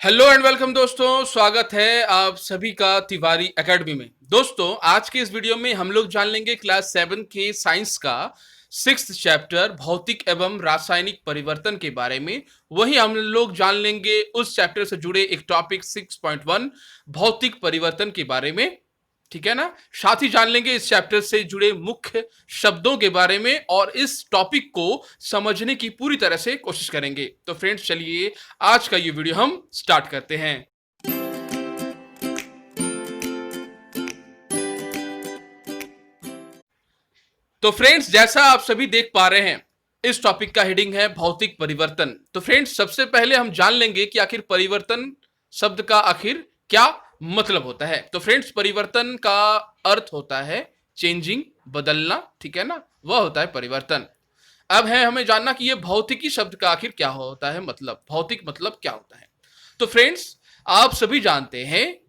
Hello and welcome दोस्तों, स्वागत है आप सभी का तिवारी एकेडमी में। दोस्तों, आज के इस वीडियो में हम लोग जान लेंगे क्लास 7 के साइंस का 6th चैप्टर भौतिक एवं रासायनिक परिवर्तन के बारे में। वहीं हम लोग जान लेंगे उस चैप्टर से जुड़े एक टॉपिक 6.1 भौतिक परिवर्तन के बारे में। ठीक है ना। साथ ही जान लेंगे इस चैप्टर से जुड़े मुख्य शब्दों के बारे में और इस टॉपिक को समझने की पूरी तरह से कोशिश करेंगे। तो फ्रेंड्स, चलिए आज का ये वीडियो हम स्टार्ट करते हैं। तो फ्रेंड्स, जैसा आप सभी देख पा रहे हैं, इस टॉपिक का हेडिंग है भौतिक परिवर्तन। तो फ्रेंड्स, सबसे पहले हम जान लेंगे कि आखिर परिवर्तन शब्द का आखिर क्या मतलब होता है। तो फ्रेंड्स, परिवर्तन का अर्थ होता है चेंजिंग, बदलना। ठीक है ना, वह होता है परिवर्तन। अब है हमें जानना कि यह भौतिकी शब्द का आखिर क्या होता है, मतलब भौतिक मतलब क्या होता है। तो फ्रेंड्स, आप सभी जानते हैं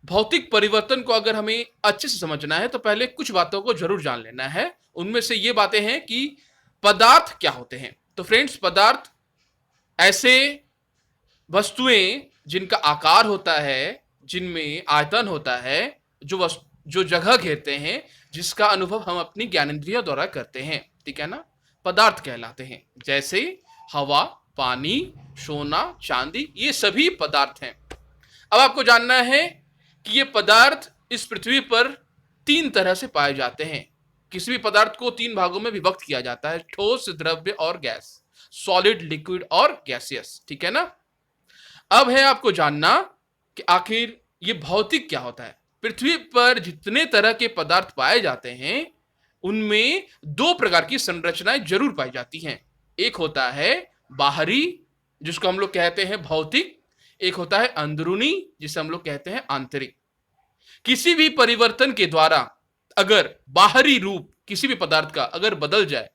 भौतिक परिवर्तन को अगर हमें अच्छे से समझना है तो पहले कुछ बातों को जरूर जान लेना है। उनमें से ये बातें हैं कि पदार्थ क्या होते हैं। तो फ्रेंड्स, पदार्थ ऐसे वस्तुएं जिनका आकार होता है, जिनमें आयतन होता है, जो जगह घेरते हैं, जिसका अनुभव हम अपनी ज्ञानेंद्रियों द्वारा करते हैं। ठीक है ना, पदार्थ कहलाते हैं। जैसे हवा, पानी, सोना, चांदी, ये सभी पदार्थ हैं। अब आपको जानना है कि ये पदार्थ इस पृथ्वी पर तीन तरह से पाए जाते हैं। किसी भी पदार्थ को तीन भागों में विभक्त किया जाता है: ठोस, द्रव्य और गैस, सॉलिड, लिक्विड और गैसियस। ठीक है ना। अब है आपको जानना कि आखिर ये भौतिक क्या होता है। पृथ्वी पर जितने तरह के पदार्थ पाए जाते हैं उनमें दो प्रकार की संरचनाएं जरूर पाई जाती हैं। एक होता है बाहरी, जिसको हम लोग कहते हैं भौतिक। एक होता है अंदरूनी, जिसे हम लोग कहते हैं आंतरिक। किसी भी परिवर्तन के द्वारा अगर बाहरी रूप किसी भी पदार्थ का अगर बदल जाए,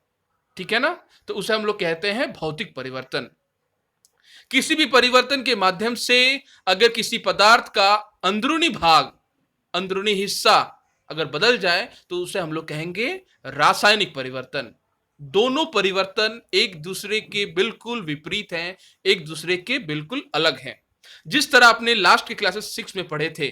ठीक है ना, तो उसे हम लोग कहते हैं भौतिक परिवर्तन। किसी भी परिवर्तन के माध्यम से अगर किसी पदार्थ का अंदरूनी भाग, अंदरूनी हिस्सा अगर बदल जाए तो उसे हम लोग कहेंगे रासायनिक परिवर्तन। दोनों परिवर्तन एक दूसरे के बिल्कुल विपरीत हैं, एक दूसरे के बिल्कुल अलग हैं। जिस तरह आपने लास्ट के क्लासेस 6 में पढ़े थे,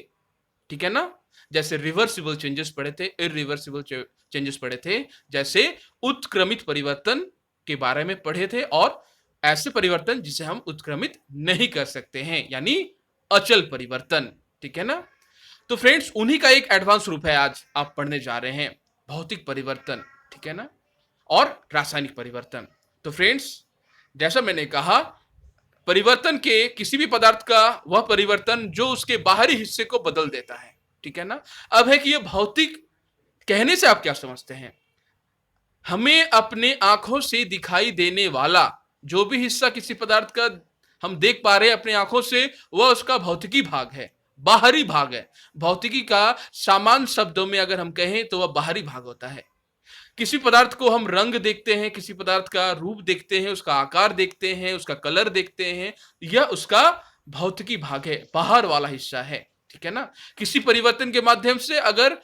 ठीक है ना, जैसे रिवर्सिबल चेंजेस पढ़े थे, इरिवर्सिबल चेंजेस पढ़े थे, जैसे उत्क्रमित परिवर्तन के बारे में पढ़े थे, और ऐसे परिवर्तन जिसे हम उत्क्रमित नहीं कर सकते हैं, यानी अचल परिवर्तन। ठीक है ना। तो फ्रेंड्स, उन्हीं का एक एडवांस रूप है आज आप पढ़ने जा रहे हैं, भौतिक परिवर्तन। ठीक है ना, और रासायनिक परिवर्तन। तो फ्रेंड्स, जैसा मैंने कहा, परिवर्तन के किसी भी पदार्थ का वह परिवर्तन जो उसके बाहरी हिस्से को बदल देता है। ठीक है ना। अब है कि यह भौतिक कहने से आप क्या समझते हैं। हमें अपने आंखों से दिखाई देने वाला जो भी हिस्सा किसी पदार्थ का हम देख पा रहे हैं अपनी आंखों से, वह उसका भौतिकी भाग है, बाहरी भाग है। भौतिकी का सामान्य शब्दों में अगर हम कहें तो वह बाहरी भाग होता है। किसी पदार्थ को हम रंग देखते हैं, किसी पदार्थ का रूप देखते हैं, उसका आकार देखते हैं, उसका कलर देखते हैं, यह उसका भौतिकी भाग है, बाहर वाला हिस्सा है। ठीक है ना। किसी परिवर्तन के माध्यम से अगर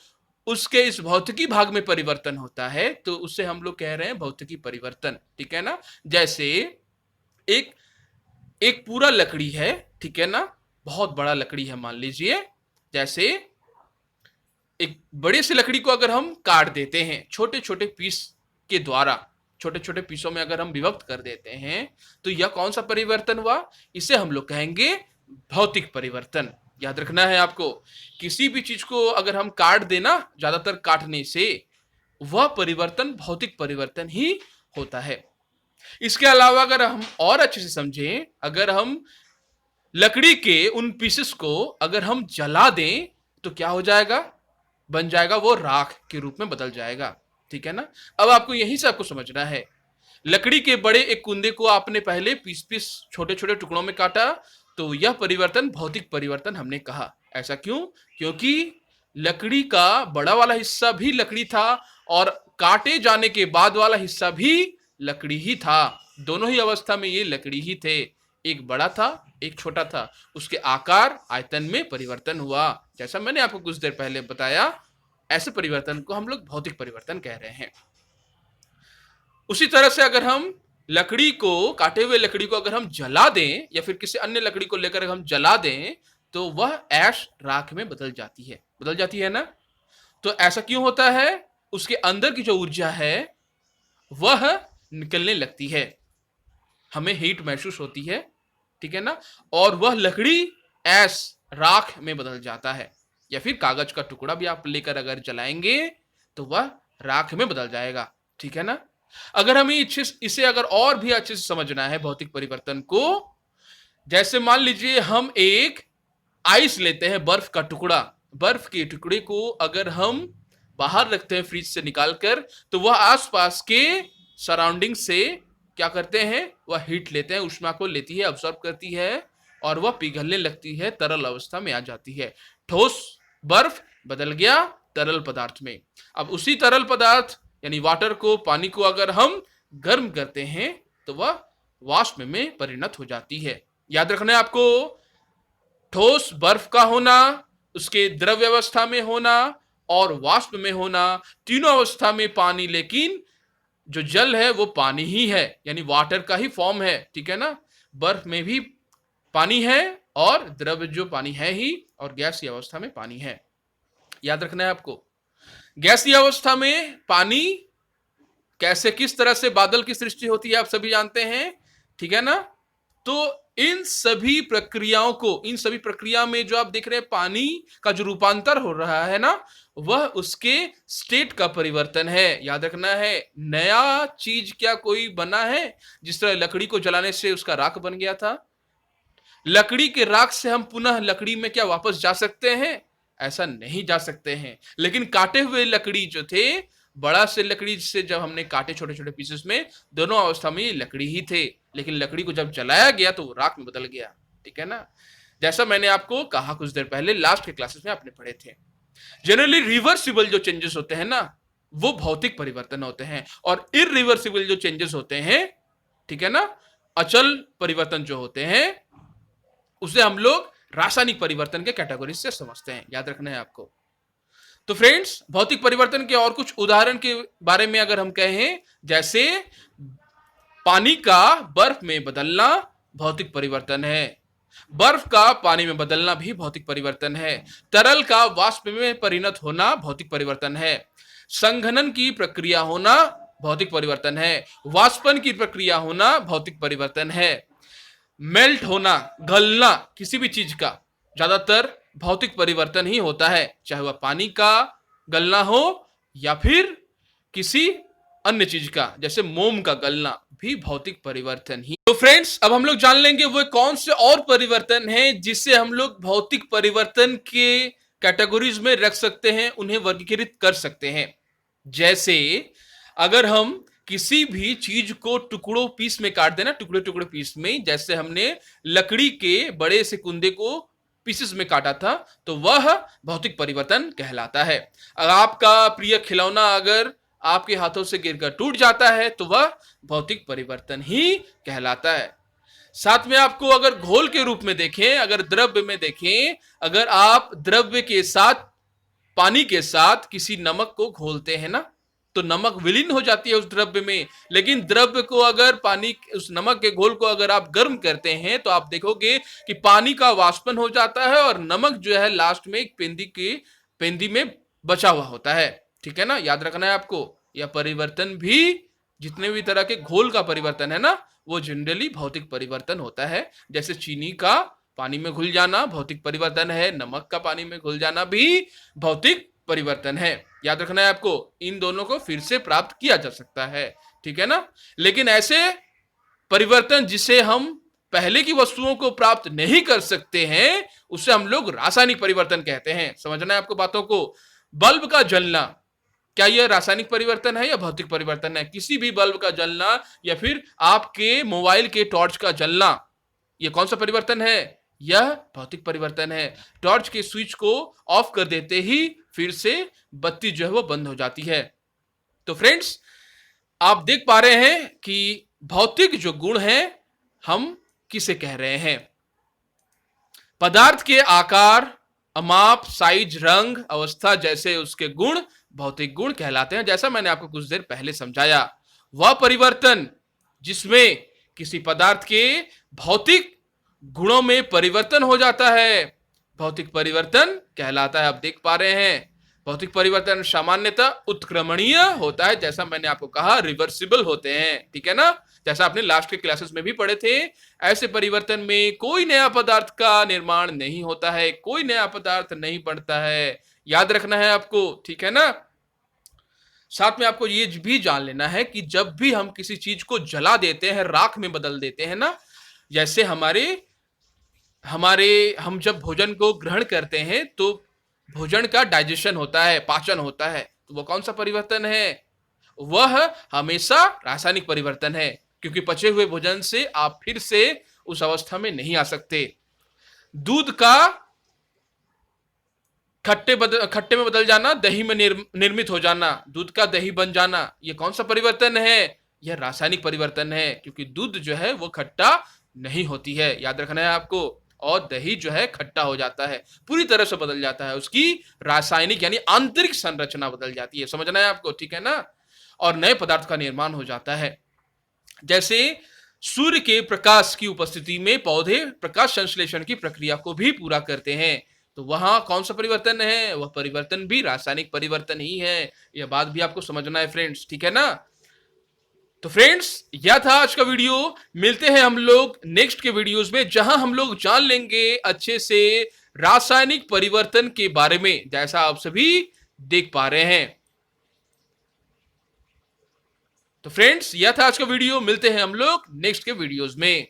उसके इस भौतिकी भाग में परिवर्तन होता है तो उससे हम लोग कह रहे हैं भौतिकी परिवर्तन। ठीक है ना। जैसे एक एक पूरा लकड़ी है, ठीक है ना, बहुत बड़ा लकड़ी है मान लीजिए। जैसे एक बड़े से लकड़ी को अगर हम काट देते हैं छोटे छोटे पीस के द्वारा, छोटे छोटे पीसों में अगर हम विभक्त कर देते हैं, तो यह कौन सा परिवर्तन हुआ, इसे हम लोग कहेंगे भौतिक परिवर्तन। याद रखना है आपको, किसी भी चीज को अगर हम काट देना, ज्यादातर काटने से, वह परिवर्तन भौतिक परिवर्तन ही होता है। इसके अलावा अगर हम और अच्छे से समझें, अगर हम लकड़ी के उन पीसेस को अगर हम जला दें तो क्या हो जाएगा, बन जाएगा वो राख के रूप में बदल जाएगा। ठीक है ना। अब आपको यहीं से आपको समझना है, लकड़ी के बड़े एक कुंदे को आपने पहले पीस पीस छोटे छोटे टुकड़ों में काटा, तो यह परिवर्तन भौतिक परिवर्तन हमने कहा। ऐसा क्यों? क्योंकि लकड़ी का बड़ा वाला हिस्सा भी लकड़ी था और काटे जाने के बाद वाला हिस्सा भी लकड़ी ही था। दोनों ही अवस्था में ये लकड़ी ही थे। एक बड़ा था, एक छोटा था, उसके आकार, आयतन में परिवर्तन हुआ। जैसा मैंने आपको कुछ देर पहले बताया, ऐसे परिवर्तन को हम लोग भौतिक परिवर्तन कह रहे हैं। उसी तरह से अगर हम लकड़ी को, काटे हुए लकड़ी को अगर हम जला दें या फिर किसी अन्य लकड़ी को लेकर हम जला दें तो वह ऐश राख में बदल जाती है ना। तो ऐसा क्यों होता है? उसके अंदर की जो ऊर्जा है वह निकलने लगती है, हमें हीट महसूस होती है, ठीक है ना, और वह लकड़ी ऐश राख में बदल जाता है। या फिर कागज का टुकड़ा भी आप लेकर अगर जलाएंगे तो वह राख में बदल जाएगा, ठीक है ना। अगर हमें इसे अगर और भी अच्छे से समझना है भौतिक परिवर्तन को, जैसे मान लीजिए हम एक आइस लेते हैं, बर्फ का टुकड़ा, बर्फ के टुकड़े को अगर हम बाहर रखते हैं फ्रिज से निकालकर, तो वह आसपास के सराउंडिंग से क्या करते हैं, वह हीट लेते हैं, ऊष्मा को लेती है, अब्सॉर्ब करती है और वह पिघलने लगती है, तरल अवस्था में आ जाती है। ठोस बर्फ बदल गया तरल पदार्थ में। अब उसी तरल पदार्थ यानी वाटर को, पानी को अगर हम गर्म करते हैं तो वह वाष्प में परिणत हो जाती है। याद रखना है आपको, ठोस बर्फ का होना, उसके द्रव्य अवस्था में होना और वाष्प में होना, तीनों अवस्था में पानी, लेकिन जो जल है वो पानी ही है, यानी वाटर का ही फॉर्म है, ठीक है ना। बर्फ में भी पानी है और द्रव्य जो पानी है ही, और गैसीय अवस्था में पानी है। याद रखना है आपको, गैसीय अवस्था में पानी कैसे, किस तरह से बादल की सृष्टि होती है आप सभी जानते हैं, ठीक है ना। तो इन सभी प्रक्रियाओं को, इन सभी प्रक्रिया में जो आप देख रहे हैं पानी का जो रूपांतर हो रहा है ना, वह उसके स्टेट का परिवर्तन है। याद रखना है, नया चीज क्या कोई बना है? जिस तरह लकड़ी को जलाने से उसका राख बन गया था, लकड़ी के राख से हम पुनः लकड़ी में क्या वापस जा सकते हैं? ऐसा नहीं जा सकते हैं। लेकिन काटे हुए लकड़ी जो थे, बड़ा से लकड़ी से जब हमने काटे छोटे छोटे पीसेस में, दोनों अवस्था में ये लकड़ी ही थे, लेकिन लकड़ी को जब जलाया गया तो वो राख में बदल गया, ठीक है ना। जैसा मैंने आपको कहा कुछ देर पहले, लास्ट के क्लासेस में आपने पढ़े थे, जनरली रिवर्सिबल जो चेंजेस होते हैं ना, वो भौतिक परिवर्तन होते हैं, और इरिवर्सिबल जो चेंजेस होते हैं, ठीक है ना, अचल परिवर्तन जो होते हैं, उसे हम लोग रासायनिक परिवर्तन के कैटेगरी से समझते हैं। याद रखना है आपको। तो फ्रेंड्स, भौतिक परिवर्तन के और कुछ उदाहरण के बारे में अगर हम कहें, जैसे पानी का बर्फ में बदलना भौतिक परिवर्तन है, बर्फ का पानी में बदलना भी भौतिक परिवर्तन है, तरल का वाष्प में परिणत होना भौतिक परिवर्तन है, संघनन की प्रक्रिया होना भौतिक परिवर्तन है, वाष्पन की प्रक्रिया होना भौतिक परिवर्तन है, मेल्ट होना, गलना किसी भी चीज का ज्यादातर भौतिक परिवर्तन ही होता है, चाहे वह पानी का गलना हो या फिर किसी अन्य चीज का, जैसे मोम का गलना भी भौतिक परिवर्तन ही। तो फ्रेंड्स, अब हम लोग जान लेंगे वो कौन से और परिवर्तन हैं जिससे हम लोग भौतिक परिवर्तन के कैटेगरीज में रख सकते हैं, उन्हें वर्गीकृत कर सकते हैं। जैसे अगर हम किसी भी चीज को टुकड़ों पीस में काट देना, टुकड़े टुकड़े पीस में, जैसे हमने लकड़ी के बड़े से कुंदे को पीसेस में काटा था, तो वह भौतिक परिवर्तन कहलाता है। अगर आपका प्रिय खिलौना अगर आपके हाथों से गिरकर टूट जाता है तो वह भौतिक परिवर्तन ही कहलाता है। साथ में आपको अगर घोल के रूप में देखें, अगर द्रव्य में देखें, अगर आप द्रव्य के साथ, पानी के साथ किसी नमक को घोलते हैं ना, तो नमक विलीन हो जाती है उस द्रव्य में, लेकिन द्रव्य को अगर पानी, उस नमक के घोल को अगर आप गर्म करते हैं तो आप देखोगे कि पानी का वाष्पन हो जाता है और नमक जो है लास्ट में एक पेंदी में बचा हुआ होता है, ठीक है ना। याद रखना है आपको, यह परिवर्तन भी, जितने भी तरह के घोल का परिवर्तन है ना, वो जनरली भौतिक परिवर्तन होता है। जैसे चीनी का पानी में घुल जाना भौतिक परिवर्तन है, नमक का पानी में घुल जाना भी भौतिक परिवर्तन है। याद रखना है आपको, इन दोनों को फिर से प्राप्त किया जा सकता है, ठीक है ना। लेकिन ऐसे परिवर्तन जिसे हम पहले की वस्तुओं को प्राप्त नहीं कर सकते हैं, उसे हम लोग रासायनिक परिवर्तन कहते हैं। समझना है आपको बातों को। बल्ब का जलना, क्या यह रासायनिक परिवर्तन है या भौतिक परिवर्तन है? किसी भी बल्ब का जलना या फिर आपके मोबाइल के टॉर्च का जलना, यह कौन सा परिवर्तन है? यह भौतिक परिवर्तन है। टॉर्च के स्विच को ऑफ कर देते ही फिर से बत्ती जो है वो बंद हो जाती है। तो फ्रेंड्स, आप देख पा रहे हैं कि भौतिक जो गुण है हम किसे कह रहे हैं। पदार्थ के आकार, माप, साइज, रंग, अवस्था जैसे उसके गुण भौतिक गुण कहलाते हैं। जैसा मैंने आपको कुछ देर पहले समझाया, वह परिवर्तन जिसमें किसी पदार्थ के भौतिक गुणों में परिवर्तन हो जाता है, भौतिक परिवर्तन कहलाता है। आप देख पा रहे हैं भौतिक परिवर्तन सामान्यतः उत्क्रमणीय होता है, जैसा मैंने आपको कहा रिवर्सिबल होते हैं, ठीक है ना, जैसा आपने लास्ट के क्लासेस में भी पढ़े थे। ऐसे परिवर्तन में कोई नया पदार्थ का निर्माण नहीं होता है, कोई नया पदार्थ नहीं बनता है, याद रखना है आपको, ठीक है ना। साथ में आपको ये भी जान लेना है कि जब भी हम किसी चीज को जला देते हैं, राख में बदल देते हैं ना, जैसे हमारे हमारे हम जब भोजन को ग्रहण करते हैं तो भोजन का डाइजेशन होता है, पाचन होता है, तो वो कौन सा परिवर्तन है? वह हमेशा रासायनिक परिवर्तन है, क्योंकि पचे हुए भोजन से आप फिर से उस अवस्था में नहीं आ सकते। दूध का खट्टे में बदल जाना, दही में निर्मित हो जाना, दूध का दही बन जाना, ये कौन सा परिवर्तन है? यह रासायनिक परिवर्तन है, क्योंकि दूध जो है वो खट्टा नहीं होती है, याद रखना है आपको। और दही जो है खट्टा हो जाता है, पूरी तरह से बदल जाता है, उसकी रासायनिक यानी आंतरिक संरचना बदल जाती है, समझना है आपको, ठीक है ना। और नए पदार्थ का निर्माण हो जाता है। जैसे सूर्य के प्रकाश की उपस्थिति में पौधे प्रकाश संश्लेषण की प्रक्रिया को भी पूरा करते हैं, तो वहां कौन सा परिवर्तन है? वह परिवर्तन भी रासायनिक परिवर्तन ही है। यह बात भी आपको समझना है फ्रेंड्स, ठीक है ना। तो फ्रेंड्स, यह था आज का वीडियो। मिलते हैं हम लोग नेक्स्ट के वीडियोस में, जहां हम लोग जान लेंगे अच्छे से रासायनिक परिवर्तन के बारे में, जैसा आप सभी देख पा रहे हैं। तो फ्रेंड्स, यह था आज का वीडियो। मिलते हैं हम लोग नेक्स्ट के वीडियोस में।